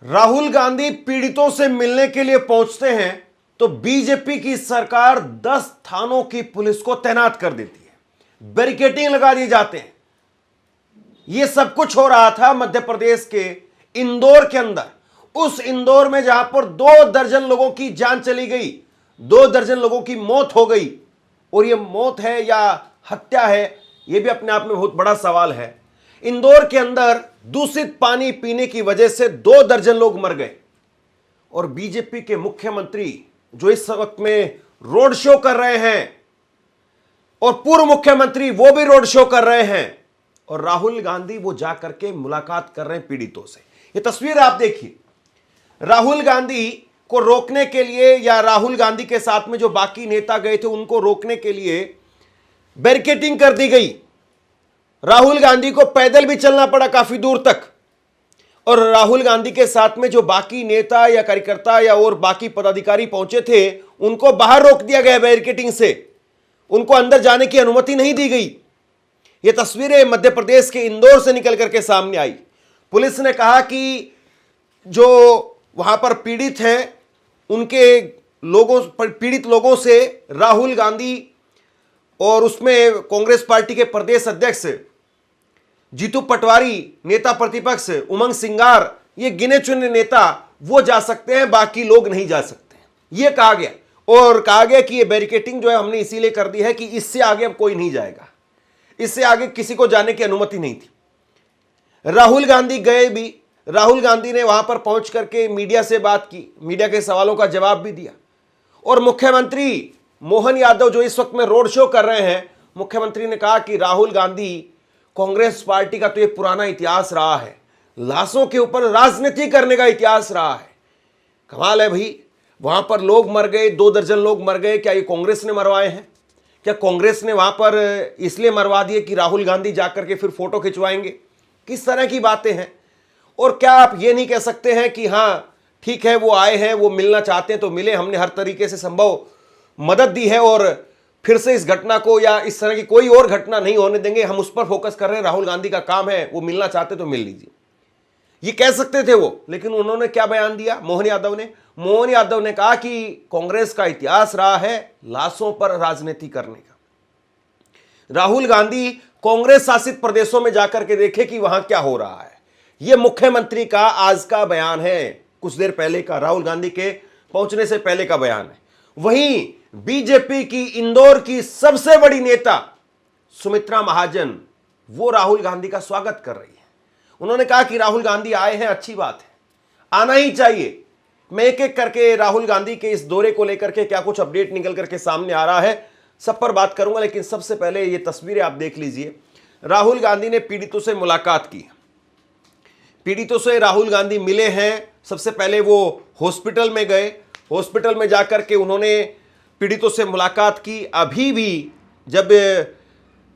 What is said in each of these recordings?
राहुल गांधी पीड़ितों से मिलने के लिए पहुंचते हैं तो बीजेपी की सरकार 10 थानों की पुलिस को तैनात कर देती है, बैरिकेडिंग लगा दिए जाते हैं। यह सब कुछ हो रहा था मध्य प्रदेश के इंदौर के अंदर, उस इंदौर में जहां पर 2 दर्जन लोगों की जान चली गई, 2 दर्जन लोगों की मौत हो गई। और यह मौत है या हत्या है, यह भी अपने आप में बहुत बड़ा सवाल है। इंदौर के अंदर दूषित पानी पीने की वजह से 2 दर्जन लोग मर गए और बीजेपी के मुख्यमंत्री जो इस वक्त में रोड शो कर रहे हैं और पूर्व मुख्यमंत्री वो भी रोड शो कर रहे हैं और राहुल गांधी वो जाकर के मुलाकात कर रहे हैं पीड़ितों से। ये तस्वीर आप देखिए, राहुल गांधी को रोकने के लिए या राहुल गांधी के साथ में जो बाकी नेता गए थे उनको रोकने के लिए बैरिकेडिंग कर दी गई। राहुल गांधी को पैदल भी चलना पड़ा काफी दूर तक और राहुल गांधी के साथ में जो बाकी नेता या कार्यकर्ता या और बाकी पदाधिकारी पहुंचे थे उनको बाहर रोक दिया गया बैरिकेडिंग से, उनको अंदर जाने की अनुमति नहीं दी गई। ये तस्वीरें मध्य प्रदेश के इंदौर से निकल करके सामने आई। पुलिस ने कहा कि जो वहां पर पीड़ित हैं उनके पीड़ित लोगों से राहुल गांधी और उसमें कांग्रेस पार्टी के प्रदेश अध्यक्ष जीतू पटवारी, नेता प्रतिपक्ष उमंग सिंगार, ये गिने चुने नेता वो जा सकते हैं, बाकी लोग नहीं जा सकते। ये कहा गया और कहा गया कि ये बैरिकेडिंग जो है हमने इसीलिए कर दी है कि इससे आगे अब कोई नहीं जाएगा, इससे आगे किसी को जाने की अनुमति नहीं थी। राहुल गांधी गए भी, राहुल गांधी ने वहां पर पहुंच करके मीडिया से बात की, मीडिया के सवालों का जवाब भी दिया और मुख्यमंत्री मोहन यादव जो इस वक्त में रोड शो कर रहे हैं, मुख्यमंत्री ने कहा कि राहुल गांधी, कांग्रेस पार्टी का तो एक पुराना इतिहास रहा है, लाशों के ऊपर राजनीति करने का इतिहास रहा है। कमाल है भाई, वहां पर लोग मर गए, 2 दर्जन लोग मर गए, क्या ये कांग्रेस ने मरवाए हैं? क्या कांग्रेस ने वहां पर इसलिए मरवा दिए कि राहुल गांधी जाकर के फिर फोटो खिंचवाएंगे? किस तरह की बातें हैं। और क्या आप ये नहीं कह सकते हैं कि हाँ ठीक है वो आए हैं, वो मिलना चाहते हैं तो मिले, हमने हर तरीके से संभव मदद दी है और फिर से इस घटना को या इस तरह की कोई और घटना नहीं होने देंगे, हम उस पर फोकस कर रहे हैं, राहुल गांधी का काम है, वो मिलना चाहते तो मिल लीजिए, ये कह सकते थे वो। लेकिन उन्होंने क्या बयान दिया मोहन यादव ने कहा कि कांग्रेस का इतिहास रहा है लाशों पर राजनीति करने का। राहुल गांधी कांग्रेस शासित प्रदेशों में जाकर के देखे कि वहां क्या हो रहा है। यह मुख्यमंत्री का आज का बयान है, कुछ देर पहले का, राहुल गांधी के पहुंचने से पहले का बयान है। वहीं बीजेपी की इंदौर की सबसे बड़ी नेता सुमित्रा महाजन वो राहुल गांधी का स्वागत कर रही है। उन्होंने कहा कि राहुल गांधी आए हैं, अच्छी बात है, आना ही चाहिए। मैं एक एक करके राहुल गांधी के इस दौरे को लेकर के क्या कुछ अपडेट निकल करके सामने आ रहा है सब पर बात करूंगा, लेकिन सबसे पहले ये तस्वीरें आप देख लीजिए। राहुल गांधी ने पीड़ितों से मुलाकात की, पीड़ितों से राहुल गांधी मिले हैं। सबसे पहले वो हॉस्पिटल में गए, हॉस्पिटल में जाकर के उन्होंने पीड़ितों से मुलाकात की। अभी भी जब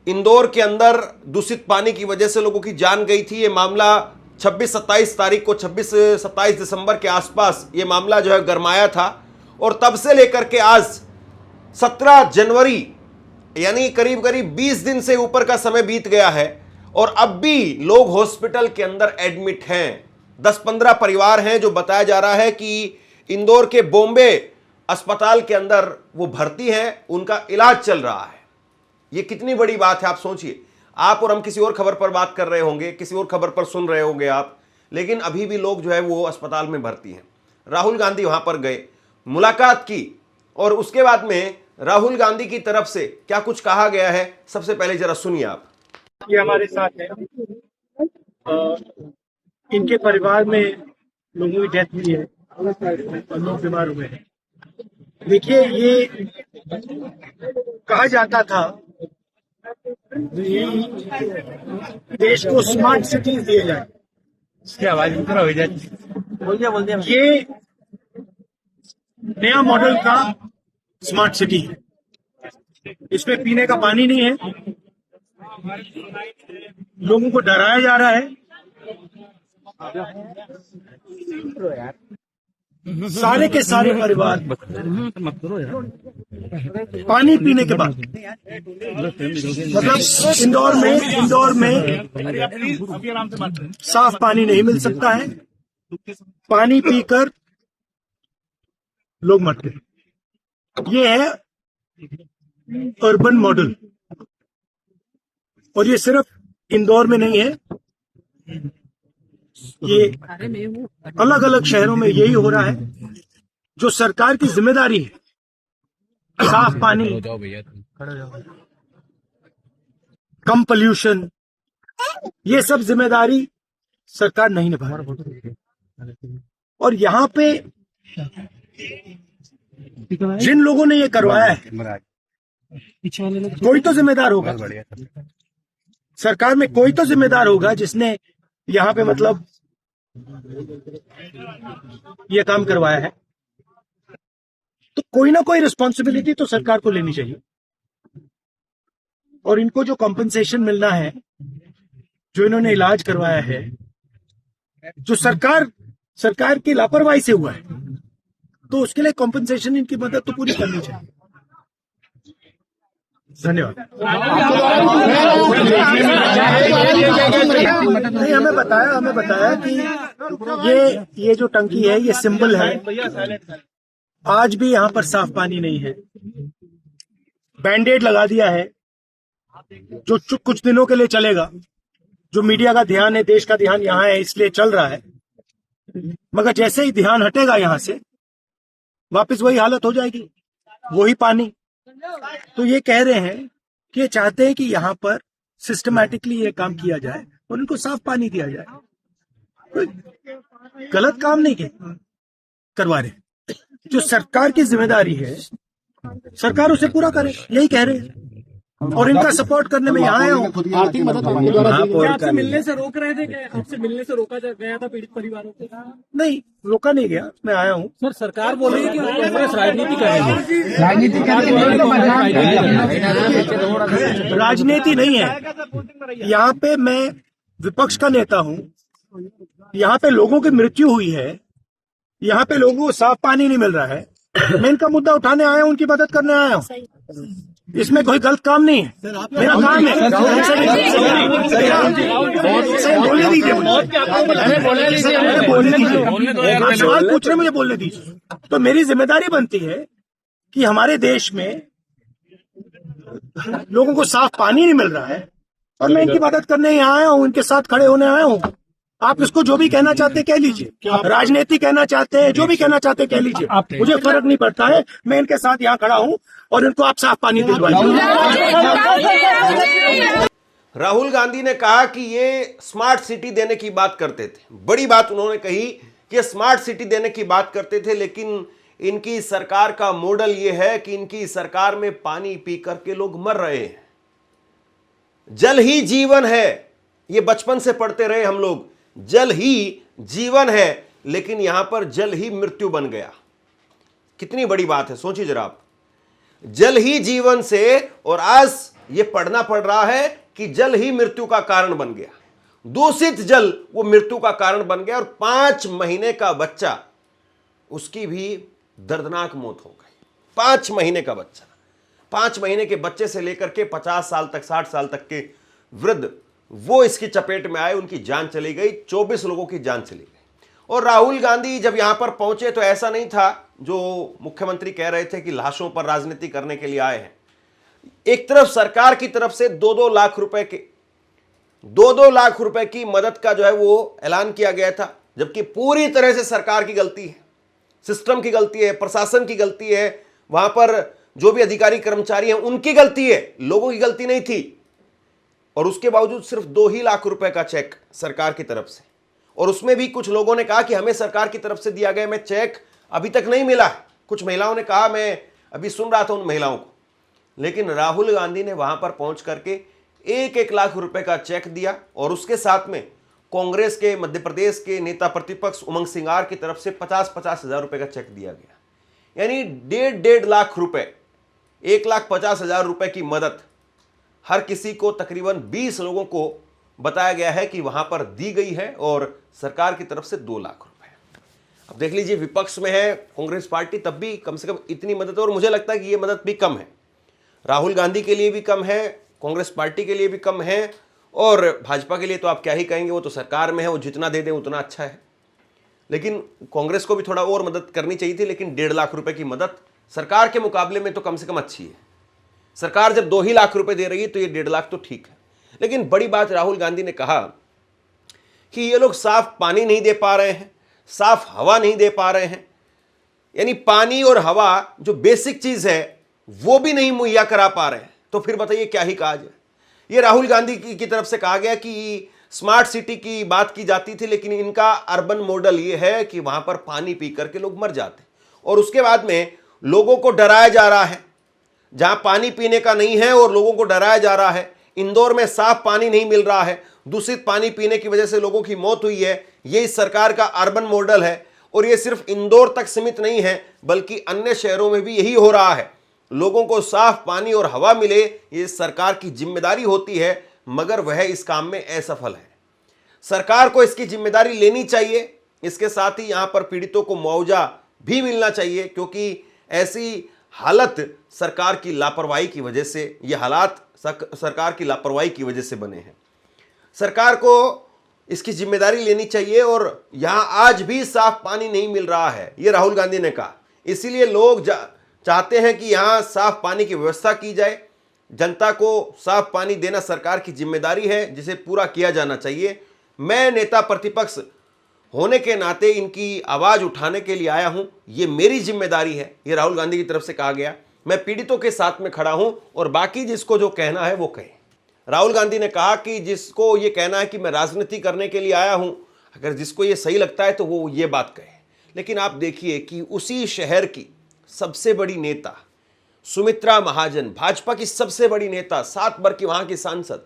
इंदौर के अंदर दूषित पानी की वजह से लोगों की जान गई थी, ये मामला 26-27 तारीख को, 26-27 दिसंबर के आसपास ये मामला जो है गरमाया था और तब से लेकर के आज 17 जनवरी यानी करीब करीब 20 दिन से ऊपर का समय बीत गया है और अब भी लोग हॉस्पिटल के अंदर एडमिट हैं। 10-15 परिवार हैं जो बताया जा रहा है कि इंदौर के बॉम्बे अस्पताल के अंदर वो भर्ती हैं, उनका इलाज चल रहा है। ये कितनी बड़ी बात है आप सोचिए। आप और हम किसी और खबर पर बात कर रहे होंगे, किसी और खबर पर सुन रहे होंगे आप, लेकिन अभी भी लोग जो है वो अस्पताल में भर्ती हैं। राहुल गांधी वहां पर गए, मुलाकात की और उसके बाद में राहुल गांधी की तरफ से क्या कुछ कहा गया है, सबसे पहले जरा सुनिए आप। ये हमारे साथ है, इनके परिवार में लोगों की डेथ हुई है और लोग बीमार हुए हैं। देखिए, ये कहा जाता था देश को स्मार्ट सिटी दिए जाए, इसकी आवाज इतना हो जाती, बोल दिया। ये नया मॉडल का स्मार्ट सिटी है, इसमें पीने का पानी नहीं है, लोगों को डराया जा रहा है। सारे के सारे परिवार पानी पीने के बाद, मतलब इंदौर में साफ पानी नहीं मिल सकता है, पानी पीकर लोग मरते हैं। ये है अर्बन मॉडल, और ये सिर्फ इंदौर में नहीं है, ये अलग अलग शहरों में यही हो रहा है। जो सरकार की जिम्मेदारी है, साफ पानी, कम पोल्यूशन, ये सब जिम्मेदारी सरकार नहीं निभा रही। और यहाँ पे जिन लोगों ने ये करवाया है, कोई तो जिम्मेदार होगा, सरकार में कोई तो जिम्मेदार होगा जिसने यहाँ पे मतलब ये काम करवाया है। तो कोई ना कोई रिस्पॉन्सिबिलिटी तो सरकार को लेनी चाहिए। और इनको जो कॉम्पेंसेशन मिलना है, जो इन्होंने इलाज करवाया है, जो सरकार की लापरवाही से हुआ है, तो उसके लिए कॉम्पेंसेशन, इनकी मदद तो पूरी करनी चाहिए। धन्यवाद। नहीं, हमें बताया कि ये जो टंकी है, ये सिंबल है। आज भी यहाँ पर साफ पानी नहीं है। बैंडेड लगा दिया है, जो कुछ दिनों के लिए चलेगा। जो मीडिया का ध्यान है, देश का ध्यान यहाँ है, इसलिए चल रहा है। मगर जैसे ही ध्यान हटेगा यहाँ से, वापस वही हालत हो जाएगी, वही पानी। तो ये कह रहे हैं कि ये चाहते हैं कि यहाँ पर सिस्टमैटिकली ये काम किया जाए और इनको साफ पानी दिया जाए। कोई गलत काम नहीं करवा रहे। जो सरकार की जिम्मेदारी है, सरकार उसे पूरा करे, यही कह रहे हैं। और इनका सपोर्ट करने में यहाँ आया हूँ। आर्थिक मदद आपके द्वारा आपसे मिलने से रोक रहे थे क्या? आपसे मिलने से रोका गया था पीड़ित परिवारों को? नहीं, रोका नहीं गया, मैं आया हूँ। सर, सरकार बोल रही है कि कांग्रेस राजनीति करेगी। राजनीति नहीं है यहाँ पे। मैं विपक्ष का नेता हूँ। यहाँ पे लोगों की मृत्यु हुई है, यहाँ पे लोगों को साफ पानी नहीं मिल रहा है। मैं इनका मुद्दा उठाने आया हूँ, उनकी मदद करने आया हूँ। इसमें कोई गलत काम नहीं है, मेरा काम है। बोलने दीजिए, सवाल पूछ रहे, मुझे बोलने दीजिए। तो मेरी जिम्मेदारी बनती है कि हमारे देश में लोगों को साफ पानी नहीं मिल रहा है, और मैं इनकी मदद करने यहाँ आया हूँ, इनके साथ खड़े होने आया हूँ। आप इसको जो भी कहना चाहते हैं कह लीजिए, राजनीति कहना चाहते हैं, जो भी कहना चाहते हैं कह लीजिए, मुझे फर्क नहीं पड़ता है। मैं इनके साथ यहाँ खड़ा हूँ और इनको आप साफ पानी दिलवाइए। राहुल गांधी ने कहा कि ये स्मार्ट सिटी देने की बात करते थे। बड़ी बात उन्होंने कही कि स्मार्ट सिटी देने की बात करते थे, लेकिन इनकी सरकार का मॉडल ये है कि इनकी सरकार में पानी पी करके लोग मर रहे हैं। जल ही जीवन है, ये बचपन से पढ़ते रहे हम लोग। जल ही जीवन है, लेकिन यहां पर जल ही मृत्यु बन गया। कितनी बड़ी बात है, सोचिए जरा आप। जल ही जीवन से, और आज ये पढ़ना पड़ रहा है कि जल ही मृत्यु का कारण बन गया। दूषित जल वो मृत्यु का कारण बन गया। और 5 महीने का बच्चा, उसकी भी दर्दनाक मौत हो गई। 5 महीने का बच्चा, 5 महीने के बच्चे से लेकर के 50 साल तक, 60 साल तक के वृद्ध, वो इसकी चपेट में आए, उनकी जान चली गई। 24 लोगों की जान चली गई। और राहुल गांधी जब यहां पर पहुंचे तो ऐसा नहीं था जो मुख्यमंत्री कह रहे थे कि लाशों पर राजनीति करने के लिए आए हैं। एक तरफ सरकार की तरफ से 2-2 लाख रुपए के 2-2 लाख रुपए की मदद का जो है वो ऐलान किया गया था, जबकि पूरी तरह से सरकार की गलती है, सिस्टम की गलती है, प्रशासन की गलती है, वहां पर जो भी अधिकारी कर्मचारी हैं उनकी गलती है, लोगों की गलती नहीं थी। और उसके बावजूद सिर्फ 2 ही लाख रुपए का चेक सरकार की तरफ से, और उसमें भी कुछ लोगों ने कहा कि हमें सरकार की तरफ से दिया गया में चेक अभी तक नहीं मिला। कुछ महिलाओं ने कहा, मैं अभी सुन रहा था उन महिलाओं को। लेकिन राहुल गांधी ने वहां पर पहुंच करके 1-1 लाख रुपए का चेक दिया, और उसके साथ में कांग्रेस के मध्य प्रदेश के नेता प्रतिपक्ष उमंग सिंगार की तरफ से 50-50 हजार रुपए का चेक दिया गया। यानी 1.5 लाख रुपए, 1,50,000 रुपए की मदद हर किसी को, तकरीबन 20 लोगों को बताया गया है कि वहां पर दी गई है, और सरकार की तरफ से 2 लाख रुपए। अब देख लीजिए, विपक्ष में है कांग्रेस पार्टी, तब भी कम से कम इतनी मदद, और मुझे लगता है कि यह मदद भी कम है। राहुल गांधी के लिए भी कम है, कांग्रेस पार्टी के लिए भी कम है, और भाजपा के लिए तो आप क्या ही कहेंगे, वो तो सरकार में है, वो जितना दे दें उतना अच्छा है। लेकिन कांग्रेस को भी थोड़ा और मदद करनी चाहिए थी, लेकिन 1.5 लाख रुपए की मदद सरकार के मुकाबले में तो कम से कम अच्छी है। सरकार जब 2 ही लाख रुपए दे रही है तो ये 1.5 लाख तो ठीक है। लेकिन बड़ी बात राहुल गांधी ने कहा कि ये लोग साफ पानी नहीं दे पा रहे हैं, साफ हवा नहीं दे पा रहे हैं, यानी पानी और हवा जो बेसिक चीज है वो भी नहीं मुहैया करा पा रहे हैं। तो फिर बताइए क्या ही कहा जाए। ये राहुल गांधी की तरफ से कहा गया कि स्मार्ट सिटी की बात की जाती थी, लेकिन इनका अर्बन मॉडल ये है कि वहां पर पानी पी करके लोग मर जाते और उसके बाद में लोगों को डराया जा रहा है। जहां पानी पीने का नहीं है और लोगों को डराया जा रहा है। इंदौर में साफ पानी नहीं मिल रहा है, दूषित पानी पीने की वजह से लोगों की मौत हुई है। ये इस सरकार का अर्बन मॉडल है और ये सिर्फ इंदौर तक सीमित नहीं है, बल्कि अन्य शहरों में भी यही हो रहा है। लोगों को साफ पानी और हवा मिले, ये सरकार की जिम्मेदारी होती है, मगर वह इस काम में असफल है। सरकार को इसकी जिम्मेदारी लेनी चाहिए। इसके साथ ही यहां पर पीड़ितों को मुआवजा भी मिलना चाहिए, क्योंकि ऐसी हालत सरकार की लापरवाही की वजह से, ये हालात सरकार की लापरवाही की वजह से बने हैं। सरकार को इसकी जिम्मेदारी लेनी चाहिए और यहां आज भी साफ पानी नहीं मिल रहा है, ये राहुल गांधी ने कहा। इसीलिए लोग चाहते हैं कि यहां साफ पानी की व्यवस्था की जाए। जनता को साफ पानी देना सरकार की जिम्मेदारी है, जिसे पूरा किया जाना चाहिए। मैं नेता प्रतिपक्ष होने के नाते इनकी आवाज उठाने के लिए आया हूं, ये मेरी जिम्मेदारी है, ये राहुल गांधी की तरफ से कहा गया। मैं पीड़ितों के साथ में खड़ा हूं और बाकी जिसको जो कहना है वो कहे। राहुल गांधी ने कहा कि जिसको ये कहना है कि मैं राजनीति करने के लिए आया हूं, अगर जिसको ये सही लगता है तो वो ये बात कहे। लेकिन आप देखिए कि उसी शहर की सबसे बड़ी नेता सुमित्रा महाजन, भाजपा की सबसे बड़ी नेता, 7 बार की वहां की सांसद,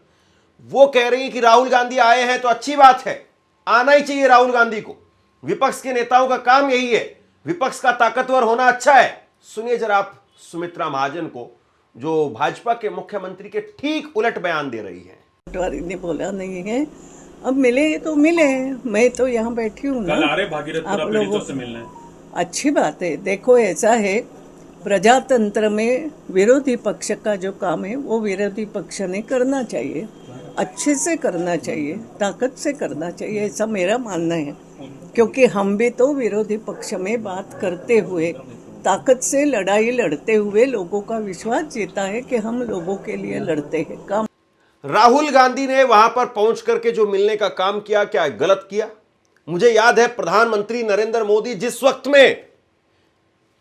वो कह रही है कि राहुल गांधी आए हैं तो अच्छी बात है, आना ही चाहिए राहुल गांधी को। विपक्ष के नेताओं का काम यही है, विपक्ष का ताकतवर होना अच्छा है। सुनिए जरा आप सुमित्रा महाजन को, जो भाजपा के मुख्यमंत्री के ठीक उलट बयान दे रही है। पटवारी ने बोला नहीं है, अब मिले तो मिले, मैं तो यहाँ बैठी हूँ ना। कल आ रहे भागीरथपुरा पीड़ितों से मिलने। अच्छी बात है। देखो ऐसा है, प्रजातंत्र में विरोधी पक्ष का जो काम है वो विरोधी पक्ष ने करना चाहिए, अच्छे से करना चाहिए, ताकत से करना चाहिए, ऐसा मेरा मानना है। क्योंकि हम भी तो विरोधी पक्ष में बात करते हुए, ताकत से लड़ाई लड़ते हुए लोगों का विश्वास जीता है कि हम लोगों के लिए लड़ते हैं। काम राहुल गांधी ने वहां पर पहुंच करके जो मिलने का काम किया, क्या गलत किया? मुझे याद है प्रधानमंत्री नरेंद्र मोदी जिस वक्त में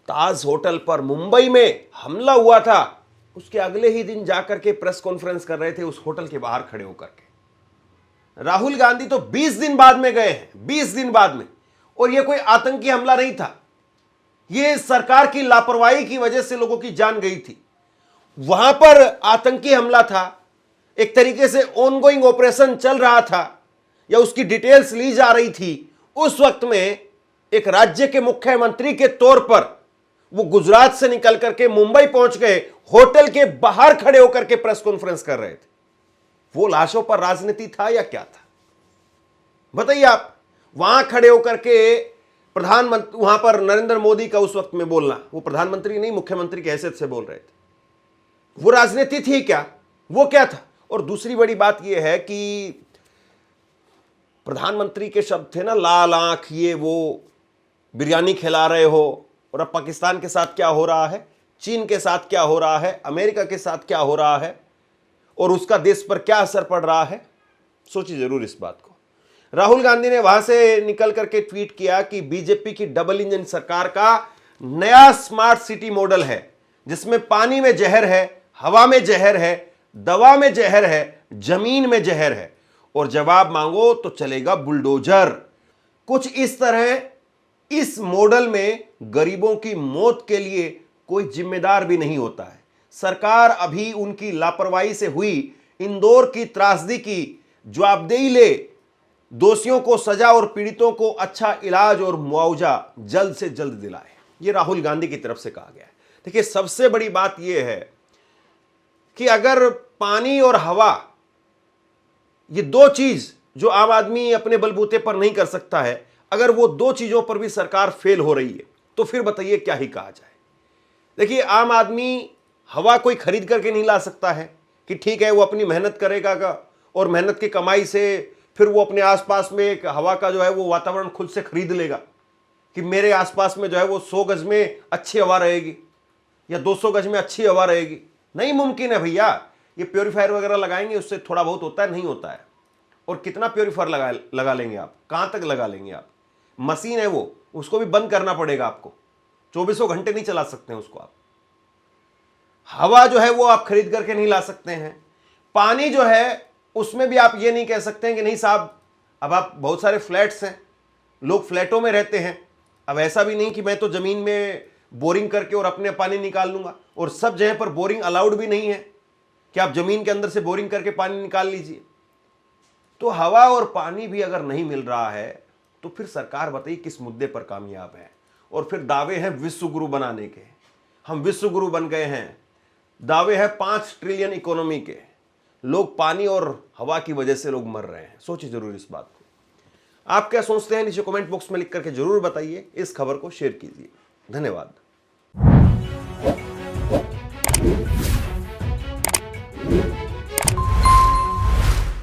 ताज होटल पर मुंबई में हमला हुआ था, उसके अगले ही दिन जाकर के प्रेस कॉन्फ्रेंस कर रहे थे उस होटल के बाहर खड़े होकर के। राहुल गांधी तो 20 दिन बाद में गए हैं, 20 दिन बाद में, और यह कोई आतंकी हमला नहीं था, यह सरकार की लापरवाही की वजह से लोगों की जान गई थी। वहां पर आतंकी हमला था, एक तरीके से ऑनगोइंग ऑपरेशन चल रहा था या उसकी डिटेल्स ली जा रही थी। उस वक्त में एक राज्य के मुख्यमंत्री के तौर पर वो गुजरात से निकल करके मुंबई पहुंच गए, होटल के बाहर खड़े होकर के प्रेस कॉन्फ्रेंस कर रहे थे। वो लाशों पर राजनीति था या क्या था? बताइए आप। वहां खड़े होकर के प्रधानमंत्री, वहां पर नरेंद्र मोदी का उस वक्त में बोलना, वो प्रधानमंत्री नहीं मुख्यमंत्री की हैसियत से बोल रहे थे, वो राजनीति थी क्या? वो क्या था? और दूसरी बड़ी बात यह है कि प्रधानमंत्री के शब्द थे ना, लाल आंख, ये वो बिरयानी खिला रहे हो, और अब पाकिस्तान के साथ क्या हो रहा है, चीन के साथ क्या हो रहा है, अमेरिका के साथ क्या हो रहा है, और उसका देश पर क्या असर पड़ रहा है। सोचिए जरूर इस बात को। राहुल गांधी ने वहां से निकल करके ट्वीट किया कि बीजेपी की डबल इंजन सरकार का नया स्मार्ट सिटी मॉडल है, जिसमें पानी में जहर है, हवा में जहर है, दवा में जहर है, जमीन में जहर है, और जवाब मांगो तो चलेगा बुलडोजर। कुछ इस तरह इस मॉडल में गरीबों की मौत के लिए कोई जिम्मेदार भी नहीं होता है। सरकार अभी उनकी लापरवाही से हुई इंदौर की त्रासदी की जवाबदेही ले, दोषियों को सजा और पीड़ितों को अच्छा इलाज और मुआवजा जल्द से जल्द दिलाए। यह राहुल गांधी की तरफ से कहा गया है। देखिए, सबसे बड़ी बात यह है कि अगर पानी और हवा, ये दो चीज जो आम आदमी अपने बलबूते पर नहीं कर सकता है, अगर वो दो चीजों पर भी सरकार फेल हो रही है तो फिर बताइए क्या ही कहा जाए। देखिए, आम आदमी हवा कोई खरीद करके नहीं ला सकता है कि ठीक है वो अपनी मेहनत करेगा और मेहनत की कमाई से फिर वो अपने आसपास में एक हवा का जो है वो वातावरण खुद से खरीद लेगा। कि मेरे आसपास में जो है वो 100 गज में अच्छी हवा रहेगी या 200 गज में अच्छी हवा रहेगी। नहीं मुमकिन है भैया। ये प्योरीफायर वगैरह लगाएंगे उससे थोड़ा बहुत होता है, नहीं होता है। और कितना प्योरीफायर लगा लेंगे आप, कहां तक लगा लेंगे आप? मशीन है वो, उसको भी बंद करना पड़ेगा आपको, 24 घंटे नहीं चला सकते हैं उसको आप। हवा जो है वो आप खरीद करके नहीं ला सकते हैं। पानी जो है उसमें भी आप ये नहीं कह सकते हैं कि नहीं साहब, अब आप बहुत सारे फ्लैट्स हैं, लोग फ्लैटों में रहते हैं। अब ऐसा भी नहीं कि मैं तो जमीन में बोरिंग करके और अपने पानी निकाल लूंगा, और सब जगह पर बोरिंग अलाउड भी नहीं है कि आप जमीन के अंदर से बोरिंग करके पानी निकाल लीजिए। तो हवा और पानी भी अगर नहीं मिल रहा है तो फिर सरकार बताइए किस मुद्दे पर कामयाब है। और फिर दावे हैं विश्व गुरु बनाने के, हम विश्व गुरु बन गए हैं। दावे हैं 5 ट्रिलियन इकोनॉमी के। लोग पानी और हवा की वजह से लोग मर रहे हैं। सोचिए जरूर इस बात को। आप क्या सोचते हैं नीचे कमेंट बॉक्स में लिख करके जरूर बताइए। इस खबर को शेयर कीजिए। धन्यवाद।